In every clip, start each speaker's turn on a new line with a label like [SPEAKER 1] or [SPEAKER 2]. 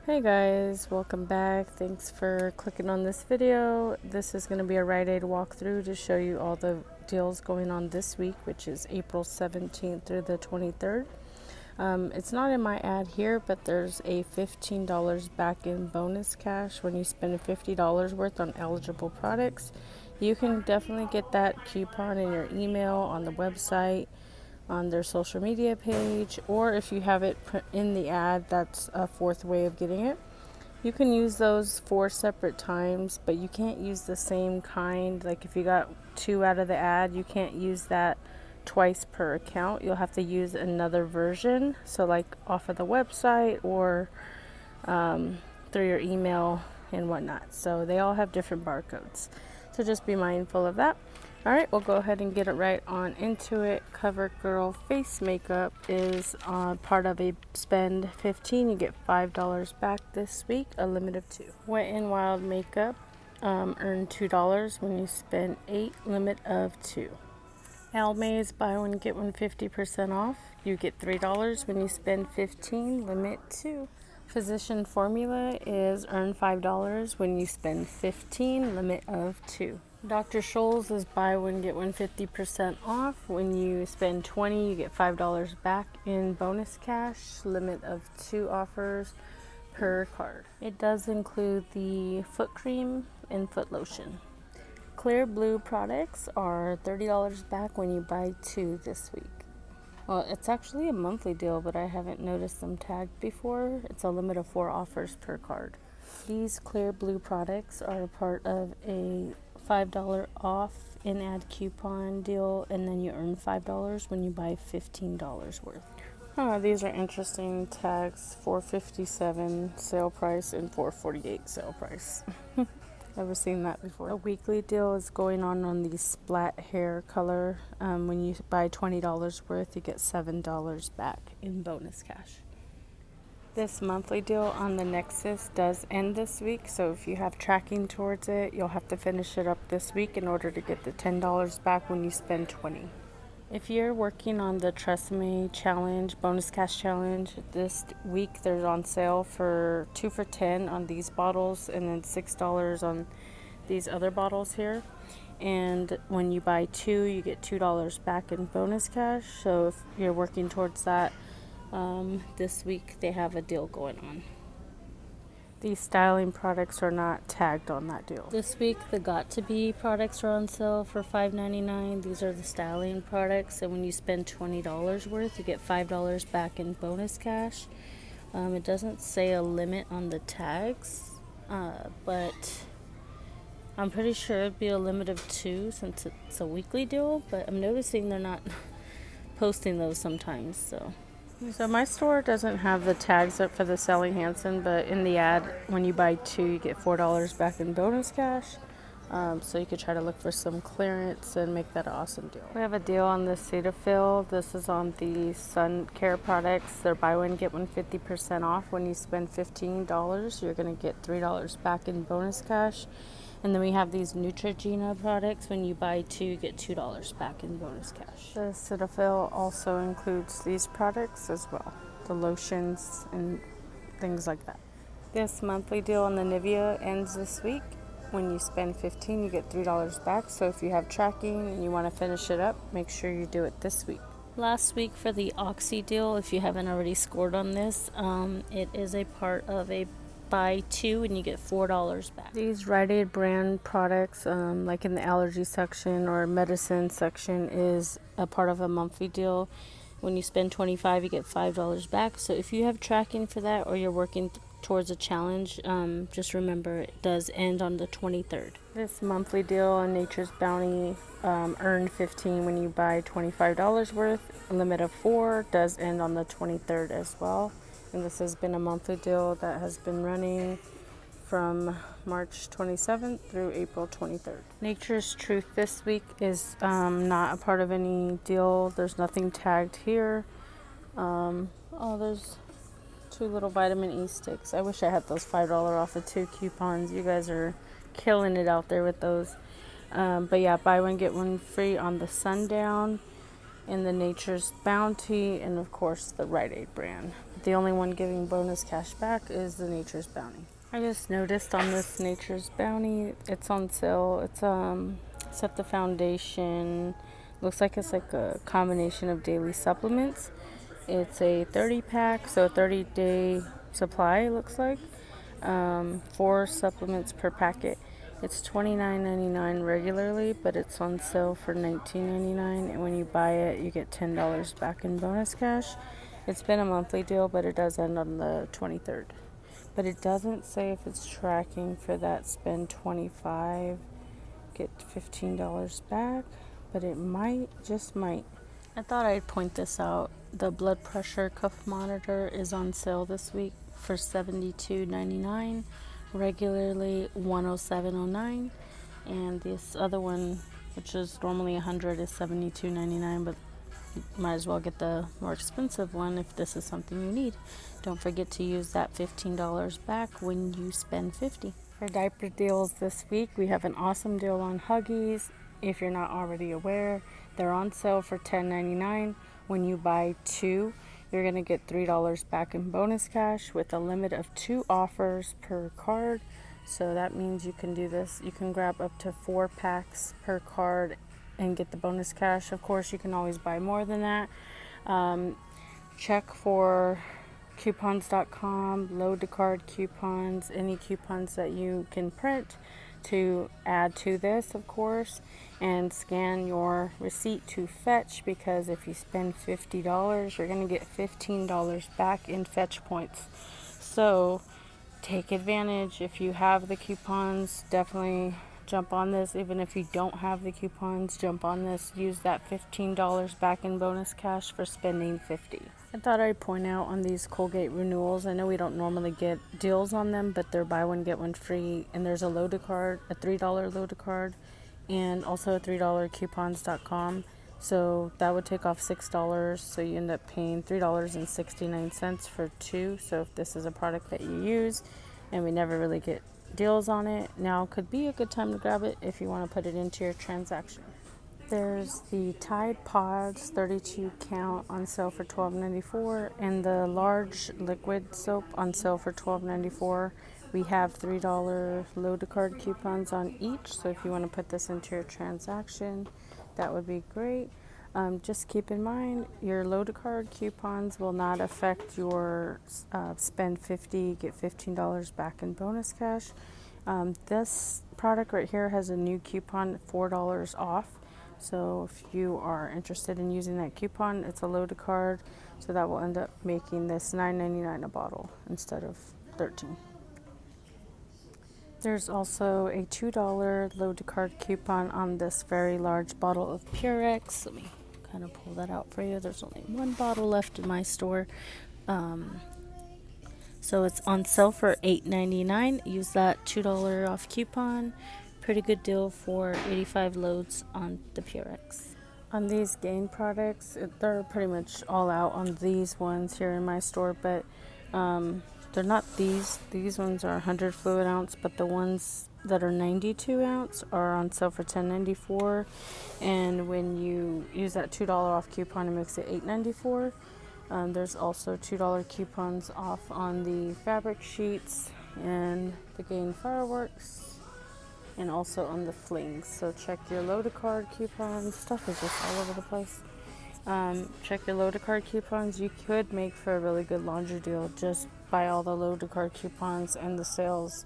[SPEAKER 1] Hey guys, welcome back. Thanks for clicking on this video. This is going to be a Rite Aid walkthrough to show you all the deals going on this week, which is April 17th through the 23rd. It's not in my ad here, but there's a $15 back in bonus cash when you spend $50 worth on eligible products. You can definitely get that coupon in your email, on the website, on their social media page, or if you have it in the ad, that's a fourth way of getting it. You can use those 4 separate times, but you can't use the same kind. Like if you got 2 out of the ad, you can't use that twice per account. You'll have to use another version, so like off of the website or through your email and whatnot. So they all have different barcodes, so just be mindful of that. Alright, we'll go ahead and get it right on into it. CoverGirl face makeup is part of a spend 15. You get $5 back this week, a limit of 2. Wet n Wild makeup, earn $2 when you spend 8, limit of 2. Almay's buy one get one 50% off. You get $3 when you spend 15, limit 2. Physician Formula is earn $5 when you spend 15, limit of 2. Dr. Scholl's is buy one get one 50% off. When you spend 20, you get $5 back in bonus cash, limit of 2 offers per card. It does include the foot cream and foot lotion. Clear Blue products are $30 back when you buy 2 this week. Well, it's actually a monthly deal, but I haven't noticed them tagged before. It's a limit of 4 offers per card. These Clear Blue products are a part of a $5 off in-ad coupon deal, and then you earn $5 when you buy $15 worth. Oh, these are interesting tags. $4.57 sale price and $4.48 sale price. Never seen that before. A weekly deal is going on the splat hair color. When you buy $20 worth, you get $7 back in bonus cash. This monthly deal on the Nexus does end this week, so if you have tracking towards it, you'll have to finish it up this week in order to get the $10 back when you spend $20. If you're working on the Tresemme challenge, bonus cash challenge, this week they're on sale for 2 for $10 on these bottles, and then $6 on these other bottles here. And when you buy 2, you get $2 back in bonus cash. So if you're working towards that, this week they have a deal going on. These styling products are not tagged on that deal. This week the Got To Be products are on sale for $5.99. These are the styling products, and when you spend $20 worth, you get $5 back in bonus cash. It doesn't say a limit on the tags, but I'm pretty sure it'd be a limit of 2 since it's a weekly deal, but I'm noticing they're not posting those sometimes, So my store doesn't have the tags up for the Sally Hansen, but in the ad, when you buy 2, you get $4 back in bonus cash. So you could try to look for some clearance and make that an awesome deal. We have a deal on the Cetaphil. This is on the sun care products. They're buy one get one 50% off. When you spend $15, you're going to get $3 back in bonus cash. And then we have these Neutrogena products. When you buy 2, you get $2 back in bonus cash. The Cetaphil also includes these products as well, the lotions and things like that. This monthly deal on the Nivea ends this week. When you spend $15, you get $3 back. So if you have tracking and you want to finish it up, make sure you do it this week. Last week for the Oxy deal, if you haven't already scored on this, it is a part of a buy 2 and you get $4 back. These Rite Aid brand products, like in the allergy section or medicine section, is a part of a monthly deal. When you spend $25, you get $5 back. So if you have tracking for that, or you're working towards a challenge, just remember it does end on the 23rd. This monthly deal on Nature's Bounty, earn 15 when you buy $25 worth, a limit of 4, does end on the 23rd as well. And this has been a monthly deal that has been running from March 27th through April 23rd. Nature's Truth this week is not a part of any deal. There's nothing tagged here. There's 2 little vitamin E sticks. I wish I had those $5 off of 2 coupons. You guys are killing it out there with those. But yeah, buy one get one free on the Sundown. in the Nature's Bounty, and of course the Rite Aid brand. The only one giving bonus cash back is the Nature's Bounty. I just noticed on this Nature's Bounty, it's on sale. It's at the foundation. Looks like it's like a combination of daily supplements. It's a 30 pack, so 30-day supply, it looks like. 4 supplements per packet. It's $29.99 regularly, but it's on sale for $19.99, and when you buy it, you get $10 back in bonus cash. It's been a monthly deal, but it does end on the 23rd. But it doesn't say if it's tracking for that spend $25, get $15 back, but it might, just might. I thought I'd point this out. The blood pressure cuff monitor is on sale this week for $72.99, regularly $107.09, and this other one, which is normally $100, is $72.99, but you might as well get the more expensive one if this is something you need. Don't forget to use that $15 back when you spend $50. For diaper deals this week, we have an awesome deal on Huggies. If you're not already aware, they're on sale for $10.99. When you buy 2, you're going to get $3 back in bonus cash with a limit of 2 offers per card. So that means you can do this. You can grab up to 4 packs per card and get the bonus cash. Of course, you can always buy more than that. Check for coupons.com, load to card coupons, any coupons that you can print to add to this, of course, and scan your receipt to fetch, because if you spend $50, you're going to get $15 back in fetch points. So take advantage. If you have the coupons, definitely jump on this. Even if you don't have the coupons, jump on this. Use that $15 back in bonus cash for spending $50. I thought I'd point out on these Colgate Renewals, I know we don't normally get deals on them, but they're buy one get one free, and there's a load card, a $3 load card, and also a $3 coupons.com. So that would take off $6, so you end up paying $3.69 for 2. So if this is a product that you use and we never really get deals on it, now could be a good time to grab it if you want to put it into your transaction. There's the Tide Pods 32 count on sale for $12.94, and the large liquid soap on sale for $12.94. We have $3 load card coupons on each, so if you want to put this into your transaction, that would be great. Just keep in mind, your load card coupons will not affect your spend $50, get $15 back in bonus cash. This product right here has a new coupon, $4 off. So if you are interested in using that coupon, it's a load card, so that will end up making this $9.99 a bottle instead of $13. There's also a $2 load card coupon on this very large bottle of Purex. Let me kind of pull that out for you. There's only 1 bottle left in my store. So it's on sale for $8.99. Use that $2 off coupon. Pretty good deal for 85 loads on the Purex. On these Gain products, they're pretty much all out on these ones here in my store, but they're not these. These ones are 100 fluid ounce, but the ones that are 92 ounce are on sale for $10.94. And when you use that $2 off coupon, it makes it $8.94. There's also $2 coupons off on the fabric sheets and the Gain Fireworks, and also on the flings. So check your load card coupons. Stuff is just all over the place. Check your load card coupons. You could make for a really good laundry deal. Just buy all the load card coupons and the sales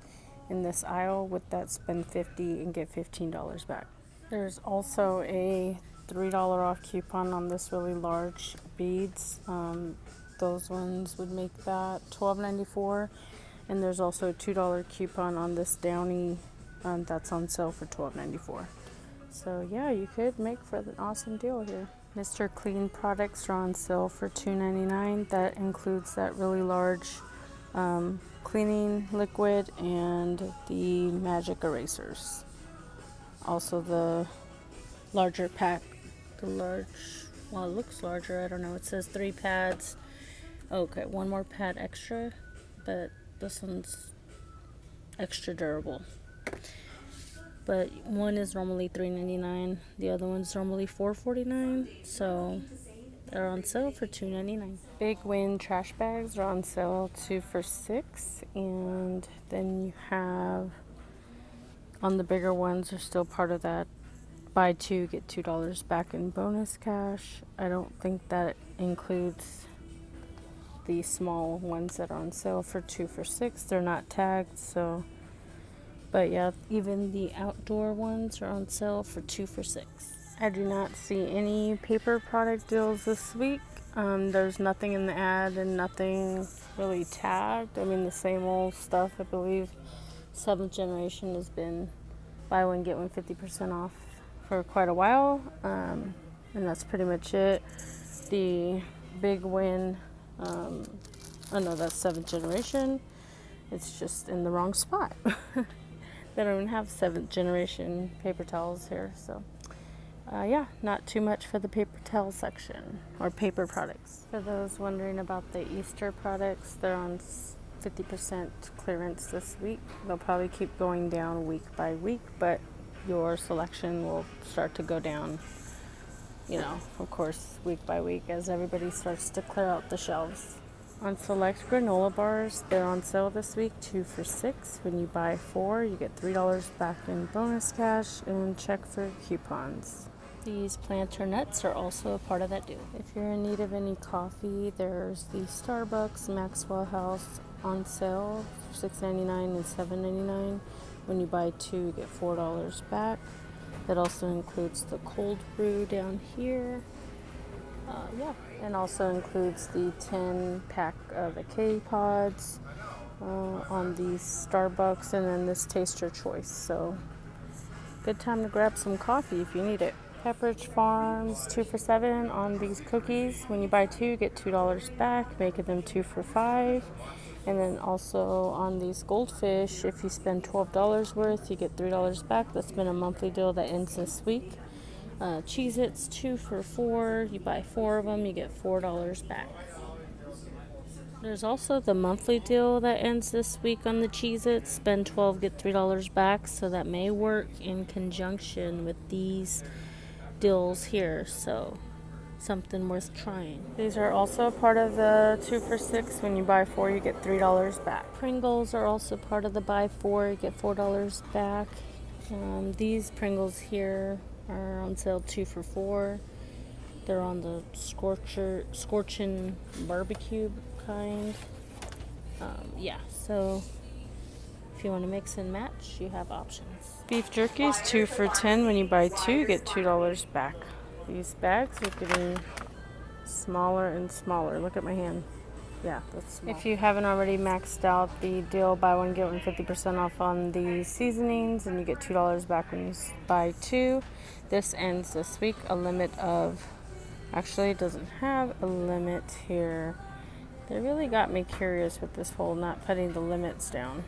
[SPEAKER 1] in this aisle with that spend $50 and get $15 back. There's also a $3 off coupon on this really large beads. Those ones would make that $12.94. And there's also a $2 coupon on this Downy that's on sale for $12.94. So yeah, you could make for an awesome deal here. Mr. Clean products are on sale for $2.99. That includes that really large cleaning liquid and the magic erasers. Also the larger pack, well, it looks larger, I don't know, it says 3 pads. Okay, 1 more pad extra, but this one's extra durable. but one is normally $3.99. The other one's normally $4.49. So they're on sale for $2.99. Big Win trash bags are on sale 2 for $6. And then you have, on the bigger ones, are still part of that buy two, get $2 back in bonus cash. I don't think that includes the small ones that are on sale for 2 for $6. They're not tagged, so. But yeah, even the outdoor ones are on sale for 2 for $6. I do not see any paper product deals this week. There's nothing in the ad and nothing really tagged. I mean, the same old stuff. I believe 7th Generation has been buy one, get one 50% off for quite a while. And that's pretty much it. The Big Win, I know that's 7th Generation. It's just in the wrong spot. They don't even have 7th Generation paper towels here, so yeah, not too much for the paper towel section or paper products. For those wondering about the Easter products, they're on 50% clearance this week. They'll probably keep going down week by week, but your selection will start to go down, you know, of course, week by week as everybody starts to clear out the shelves. On select granola bars, they're on sale this week, 2 for $6. When you buy 4, you get $3 back in bonus cash, and check for coupons. These planter nuts are also a part of that deal. If you're in need of any coffee, there's the Starbucks Maxwell House on sale, $6.99 and $7.99. When you buy 2, you get $4 back. That also includes the cold brew down here. Yeah, and also includes the 10-pack of the K-Pods on these Starbucks, and then this Taste Your Choice. So, good time to grab some coffee if you need it. Pepperidge Farms 2 for $7 on these cookies. When you buy 2, you get $2 back, making them 2 for $5. And then also on these goldfish, if you spend $12 worth, you get $3 back. That's been a monthly deal that ends this week. Cheez-Its 2 for $4. You buy 4 of them, you get $4 back. There's also the monthly deal that ends this week on the Cheez-Its. Spend $12, get $3 back. So that may work in conjunction with these deals here. So something worth trying. These are also a part of the 2 for $6. When you buy 4, you get $3 back. Pringles are also part of the buy 4, you get $4 back. These Pringles here are on sale 2 for $4. They're on the scorching barbecue kind. Yeah, so if you want to mix and match, you have options. Beef jerky is 2 for $10. When you buy 2, you get $2 back. These bags are getting smaller and smaller. Look at my hand. Yeah, that's small. If you haven't already maxed out the deal, buy one, get one 50% off on the seasonings, and you get $2 back when you buy 2. This ends this week. A limit of, actually it doesn't have a limit here. They really got me curious with this whole not putting the limits down.